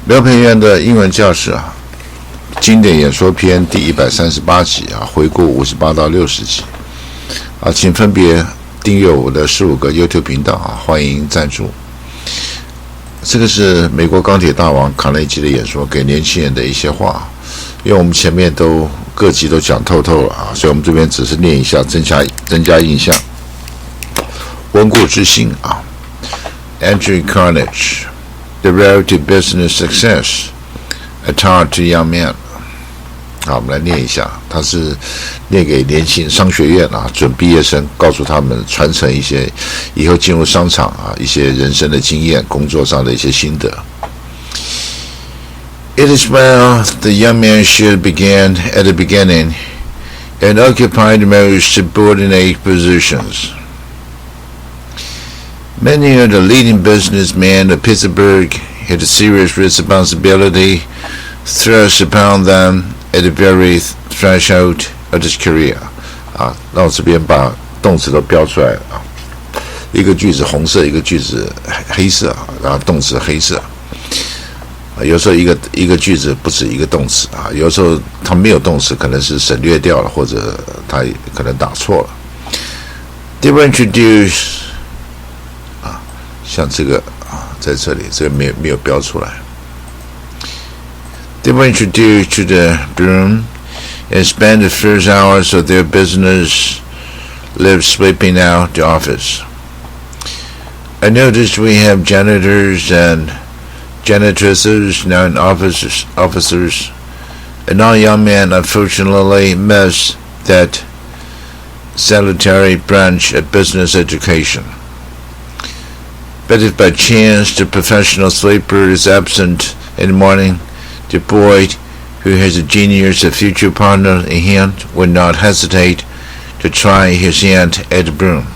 刘培元的英文教室经典演说篇第138集回顾58到60集请分别订阅我的15个 YouTube 频道欢迎赞助。这个是美国钢铁大王卡内基的演说，给年轻人的一些话，因为我们前面各集都讲透了所以我们这边只是念一下，增加印象，温故知新Andrew Carnegie, The Road to Business Success, a Talk to Young Men。好，我们来念一下，他是念给年轻商学院准毕业生，告诉他们传承一些以后进入商场一些人生的经验，工作上的一些心得。It is well the young man should begin at the beginning and occupy the most subordinate positions. Many of the leading businessmen of Pittsburgh had a serious responsibility thrust upon them at the very threshold of this career. 那我这边把动词都标出来了一个句子红色，一个句子黑色然后动词黑色有时候一个句子不止一个动词有时候它没有动词，可能是省略掉了，或者它可能打错了。They were introduced 像这个在这里这个没有标出来。They were introduced to the broom and spent the first hours of their business life sweeping out the office. I noticed we have janitors and janitresses now in officers, and all young men unfortunately miss that salutary branch of business education. But if by chance the professional sweeper is absent in the morning, the boy who has a genius of future partner in hand would not hesitate to try his hand at the broom.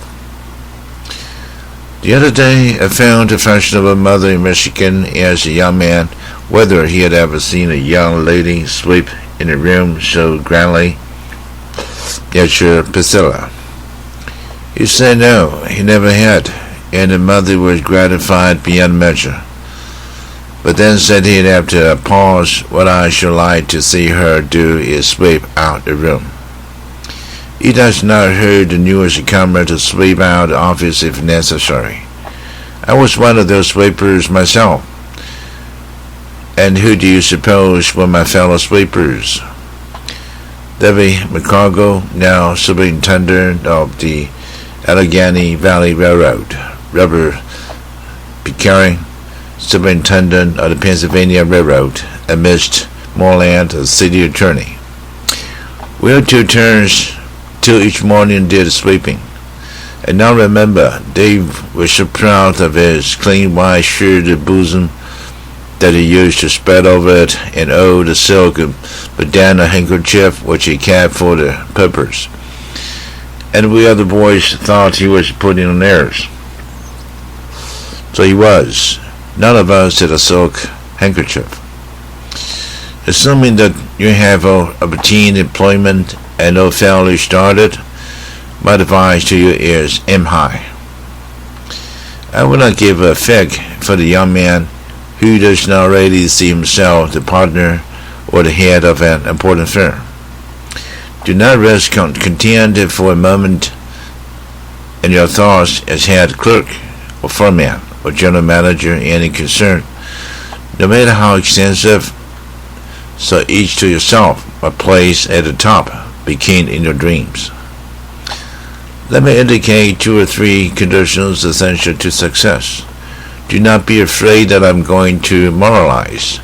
The other day, I found a fashionable mother in Michigan asked a young man whether he had ever seen a young lady sweep in a room so grandly. Yes, Priscilla. He said no, he never had, and the mother was gratified beyond measure, but then said he'd have to pause. What I should like to see her do is sweep out the room. It does not hurt the newest comer to sweep out the office if necessary. I was one of those sweepers myself. And who do you suppose were my fellow sweepers? Debbie McCargo, now superintendent of the Allegheny Valley Railroad, Robert Pickering, superintendent of the Pennsylvania Railroad, and Mr. Moreland, the city attorney. We had two turns till each morning did sweeping. And now remember, Dave was so proud of his clean white shirted bosom that he used to spread over it an old silk bandana handkerchief which he kept for the purpose. And we other boys thought he was putting on airs. So he was. None of us had a silk handkerchief. Assuming that you have obtained employment and no failure started, my advice to you is aim high. I will not give a fig for the young man who does not already see himself the partner or the head of an important firm. Do not rest content for a moment in your thoughts as head clerk or foreman or general manager in any concern, no matter how extensive. So each to yourself a place at the top. Be keen in your dreams. Let me indicate 2 or 3 conditions essential to success. Do not be afraid that I'm going to moralize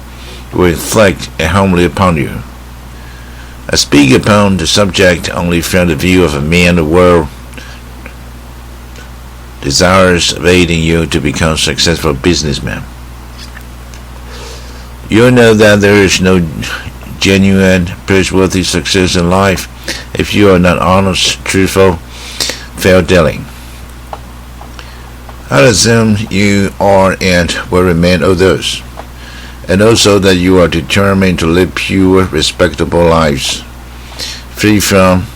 or reflect humbly upon you. I speak upon the subject only from the view of a man of the world desirous of aiding you to become a successful businessman. You know that there is no genuine, praiseworthy success in life if you are not honest, truthful, fair-dealing. I assume you are and will remain others, and also that you are determined to live pure, respectable lives, free from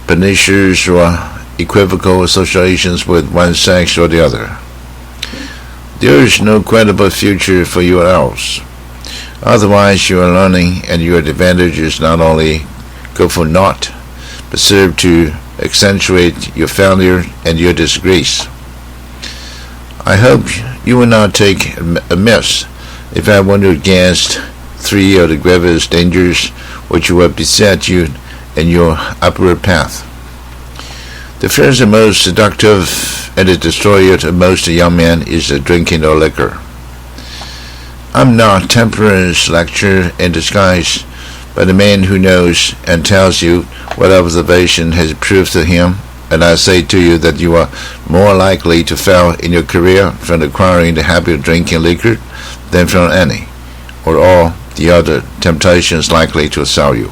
pernicious or equivocal associations with one sex or the other. There is no credible future for you else. Otherwise, your learning and your advantages not only go for naught, but serve to accentuate your failure and your disgrace. I hope you will not take amiss if I warn you against 3 of the gravest dangers which will beset you in your upward path. The first and most seductive and the destroyer of most young men is the drinking of liquor. I'm not temperance lecture in disguise, but a man who knows and tells you what observation has proved to him, and I say to you that you are more likely to fail in your career from acquiring the habit of drinking liquor than from any or all the other temptations likely to assail you.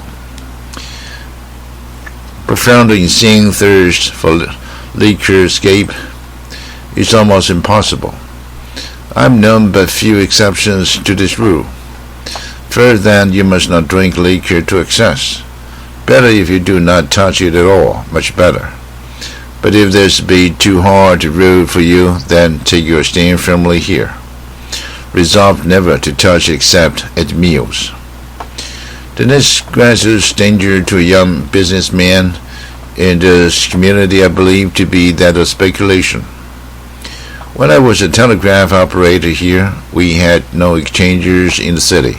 Profound insane thirst for liquor escape is almost impossible. I've known but few exceptions to this rule. First, then, you must not drink liquor to excess. Better if you do not touch it at all, much better. But if this be too hard a rule for you, then take your stand firmly here. Resolve never to touch except at meals. The next greatest danger to a young businessman in this community I believe to be that of speculation. When I was a telegraph operator here, we had no exchangers in the city,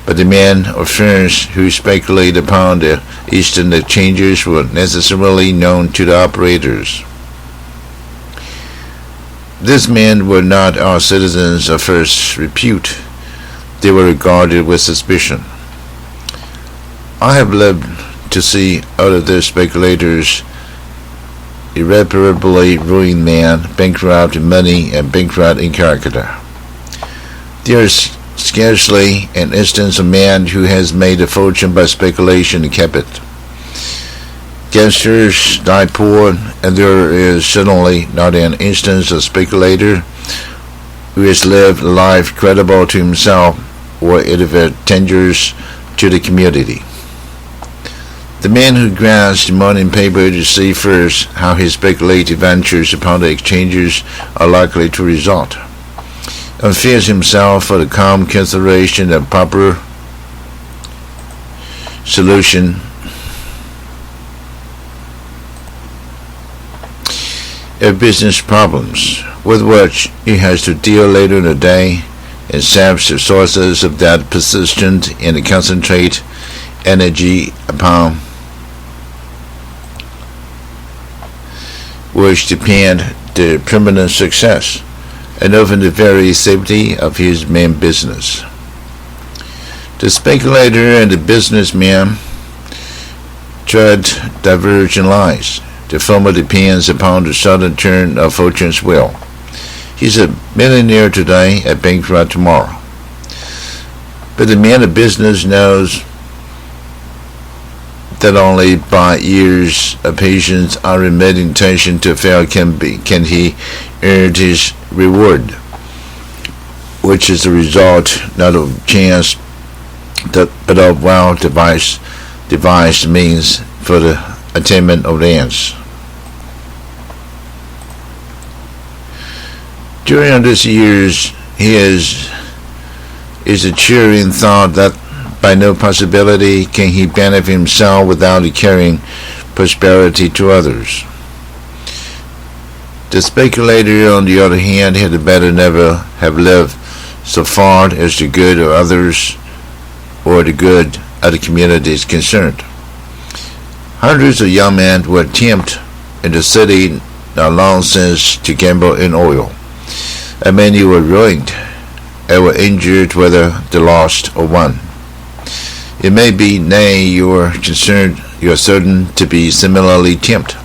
but the men or firms who speculate upon the Eastern exchanges were necessarily known to the operators. These men were not our citizens of first repute. They were regarded with suspicion. I have lived to see out of these speculators irreparably ruined man, bankrupt in money and bankrupt in character. There is scarcely an instance of man who has made a fortune by speculation and kept it. Gangsters die poor, and there is certainly not an instance of speculator who has lived a life credible to himself or advantageous to the community. The man who grasps the morning paper to see first how his speculative ventures upon the exchanges are likely to result, and fears himself for the calm consideration of proper solution of business problems with which he has to deal later in the day, and saps the sources of that persistent and concentrate energy upon which depend the permanent success and often the very safety of his main business. The speculator and the businessman tread divergent lines. The former depends upon the sudden turn of fortune's wheel. He's a millionaire today, a bankrupt tomorrow. But the man of business knows that only by years of patience, unremitting attention to fail can he earn his reward, which is the result not of chance but of well-devised means for the attainment of the ends. During these years, his is a cheering thought that by no possibility can he benefit himself without carrying prosperity to others. The speculator, on the other hand, had better never have lived so far as the good of others or the good of the community is concerned. Hundreds of young men were tempted in the city not long since to gamble in oil, and many were ruined and were injured whether they lost or won. It may be, nay, you are certain to be similarly tempted.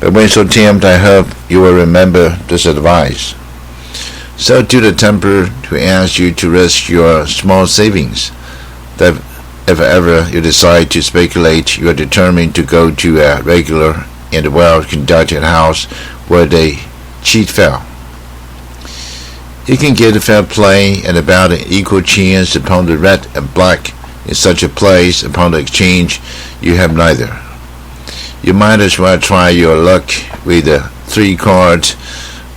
But when so tempted, I hope you will remember this advice. So to the temper who asks you to risk your small savings, that if ever you decide to speculate, you are determined to go to a regular and well-conducted house where they cheat fail. You can get a fair play and about an equal chance upon the red and black. In such a place, upon the exchange, you have neither. You might as well try your luck with the 3-card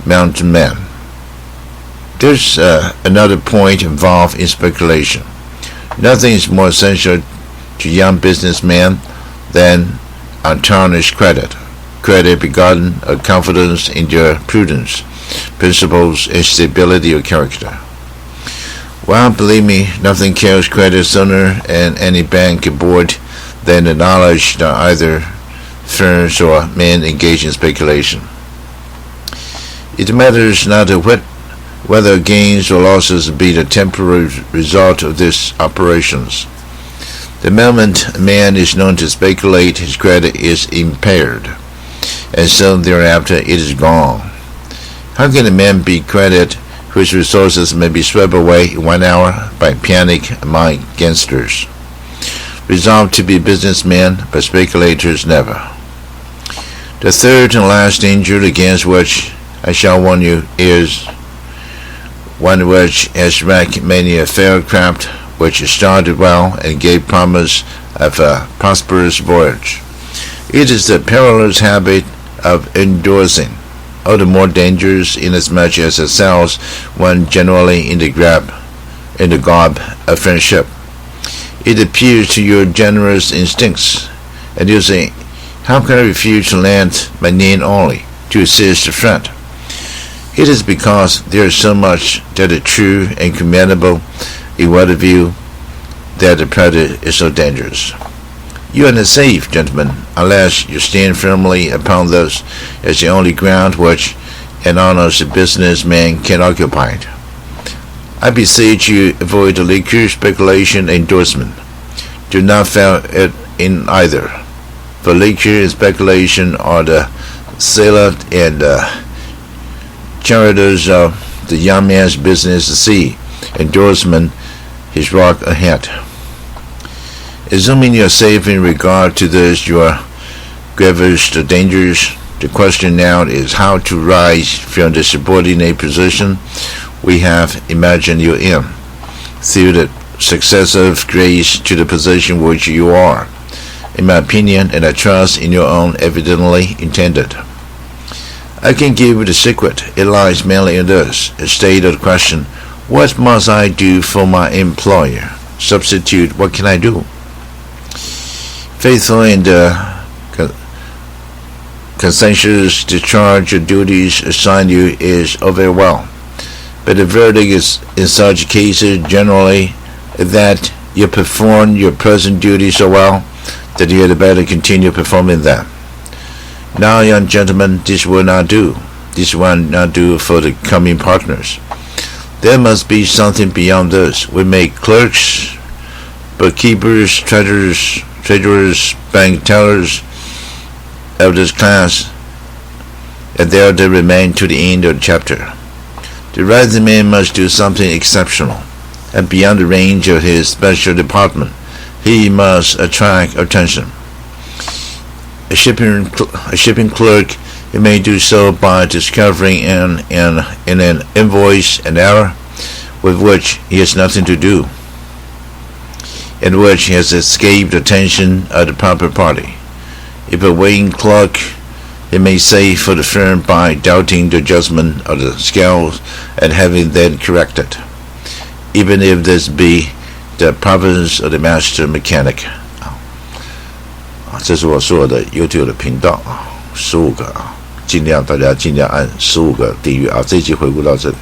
mountain man. There's another point involved in speculation. Nothing is more essential to young businessmen than untarnished credit. Credit begotten of confidence in their prudence, principles, and stability of character. Well, believe me, nothing kills credit sooner in any bank or board than the knowledge that either firms or men engage in speculation. It matters not whether gains or losses be the temporary result of these operations. The moment a man is known to speculate, his credit is impaired, and soon thereafter it is gone. How can a man be credited whose resources may be swept away in 1 hour by panic among gangsters? Resolved to be businessmen, but speculators never. The third and last danger against which I shall warn you is one which has wrecked many a fair craft which started well and gave promise of a prosperous voyage. It is the perilous habit of endorsing, all the more dangerous inasmuch as it sells one generally in the garb of friendship. It appeals to your generous instincts, and you say, how can I refuse to lend my name only to assist a friend? It is because there is so much that is true and commendable in what of you that the predicate is so dangerous. You are not safe, gentlemen, unless you stand firmly upon this as the only ground which an honest businessman can occupy. I beseech you, avoid the liquor, speculation, and endorsement. Do not fail in either, for liquor and speculation are the sailor and charioteers of the young man's business at sea. Endorsement his rock ahead. Assuming you are safe in regard to this, your gravest dangers, the question now is how to rise from the subordinate position we have imagined you in, through the successive grace to the position which you are, in my opinion, and I trust in your own evidently intended. I can give you the secret. It lies mainly in this. State of the question, what must I do for my employer? Substitute, what can I do? Faithful in the conscientious discharge of duties assigned you is all very well, but the verdict is in such cases generally that you perform your present duties so well that you had better continue performing them. Now, young gentlemen, this will not do. This will not do for the coming partners. There must be something beyond this. We make clerks, bookkeepers, treasurers, bank tellers of this class, and there they remain to the end of the chapter. The rising man must do something exceptional, and beyond the range of his special department. He must attract attention. A shipping clerk, he may do so by discovering in an invoice an error with which he has nothing to do, in which he has escaped attention of the proper party. If a weighing clerk, he may say for the firm by doubting the judgment of the scales and having them corrected, even if this be the province of the master mechanic. 这是我所有的 YouTube 的频道15个大家尽量按15个订阅这一集回顾到这里。